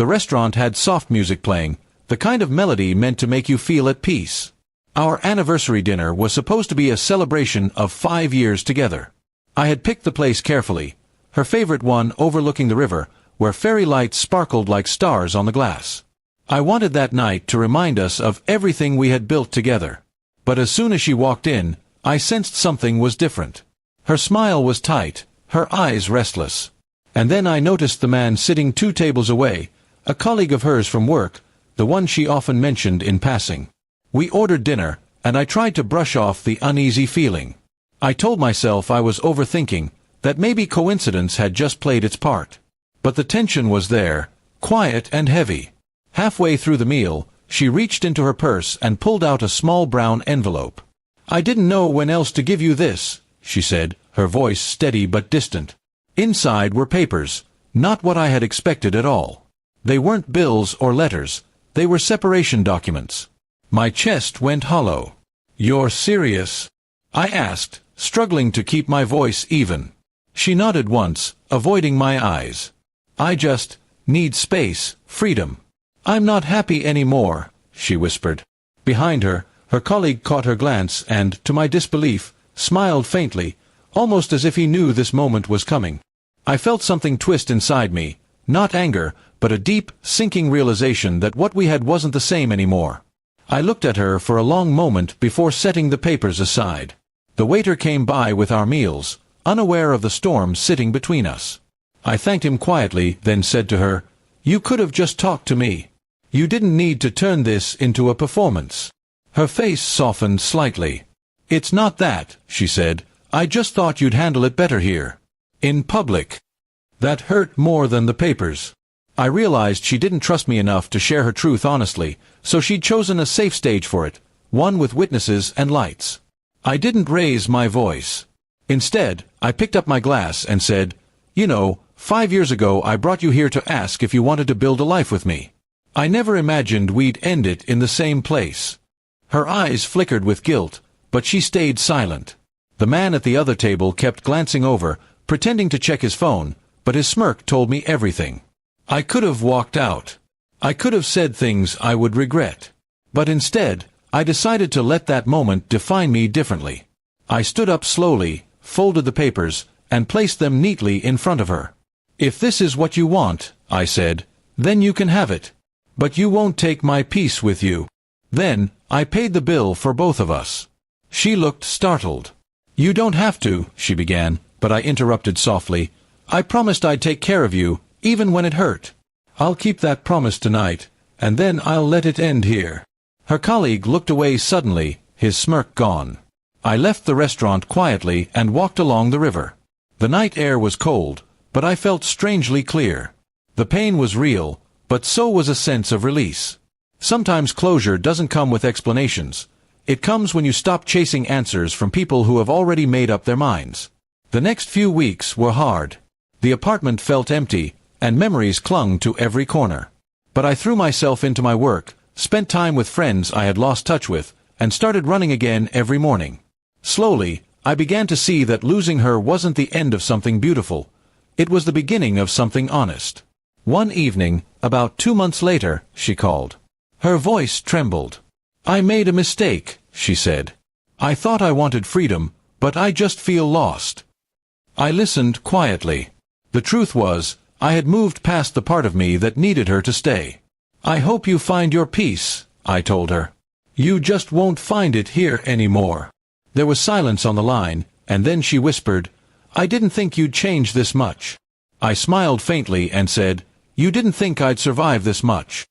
The restaurant had soft music playing, the kind of melody meant to make you feel at peace. Our anniversary dinner was supposed to be a celebration of 5 years together. I had picked the place carefully, her favorite one overlooking the river, where fairy lights sparkled like stars on the glass. I wanted that night to remind us of everything we had built together. But as soon as she walked in, I sensed something was different. Her smile was tight, her eyes restless. And then I noticed the man sitting 2 tables away, a colleague of hers from work, the one she often mentioned in passing. We ordered dinner, and I tried to brush off the uneasy feeling. I told myself I was overthinking, that maybe coincidence had just played its part. But the tension was there, quiet and heavy. Halfway through the meal, she reached into her purse and pulled out a small brown envelope. "I didn't know when else to give you this," she said, her voice steady but distant. Inside were papers, not what I had expected at all. They weren't bills or letters, they were separation documents. My chest went hollow. "You're serious?" I asked, struggling to keep my voice even. She nodded once, avoiding my eyes. "I just need space, freedom. I'm not happy anymore," she whispered. Behind her, her colleague caught her glance and, to my disbelief, smiled faintly, almost as if he knew this moment was coming. I felt something twist inside me, not anger, but a deep, sinking realization that what we had wasn't the same anymore. I looked at her for a long moment before setting the papers aside. The waiter came by with our meals, unaware of the storm sitting between us. I thanked him quietly, then said to her, "You could have just talked to me. You didn't need to turn this into a performance." Her face softened slightly. "It's not that," she said. "I just thought you'd handle it better here. In public." That hurt more than the papers. I realized she didn't trust me enough to share her truth honestly, so she'd chosen a safe stage for it, one with witnesses and lights. I didn't raise my voice. Instead, I picked up my glass and said, "You know, 5 years ago I brought you here to ask if you wanted to build a life with me. I never imagined we'd end it in the same place." Her eyes flickered with guilt, but she stayed silent. The man at the other table kept glancing over, pretending to check his phone, but his smirk told me everything. I could have walked out. I could have said things I would regret. But instead, I decided to let that moment define me differently. I stood up slowly, folded the papers, and placed them neatly in front of her. "If this is what you want," I said, "then you can have it. But you won't take my peace with you." Then, I paid the bill for both of us. She looked startled. "You don't have to," she began, but I interrupted softly. "I promised I'd take care of you, even when it hurt. I'll keep that promise tonight, and then I'll let it end here." Her colleague looked away suddenly, his smirk gone. I left the restaurant quietly and walked along the river. The night air was cold, but I felt strangely clear. The pain was real, but so was a sense of release. Sometimes closure doesn't come with explanations. It comes when you stop chasing answers from people who have already made up their minds. The next few weeks were hard. The apartment felt empty, and memories clung to every corner. But I threw myself into my work, spent time with friends I had lost touch with, and started running again every morning. Slowly, I began to see that losing her wasn't the end of something beautiful. It was the beginning of something honest. One evening, about 2 months later, she called. Her voice trembled. "I made a mistake," she said. "I thought I wanted freedom, but I just feel lost." I listened quietly. The truth was, I had moved past the part of me that needed her to stay. "I hope you find your peace," I told her. "You just won't find it here anymore." There was silence on the line, and then she whispered, "I didn't think you'd change this much." I smiled faintly and said, "You didn't think I'd survive this much."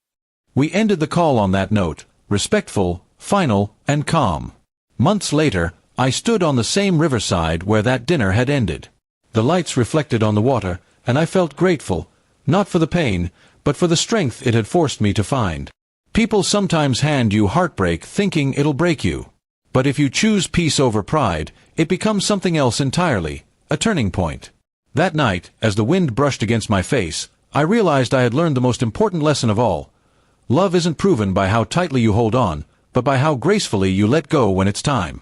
We ended the call on that note, respectful, final, and calm. Months later, I stood on the same riverside where that dinner had ended. The lights reflected on the water, and I felt grateful, not for the pain, but for the strength it had forced me to find. People sometimes hand you heartbreak thinking it'll break you. But if you choose peace over pride, it becomes something else entirely, a turning point. That night, as the wind brushed against my face, I realized I had learned the most important lesson of all. Love isn't proven by how tightly you hold on, but by how gracefully you let go when it's time.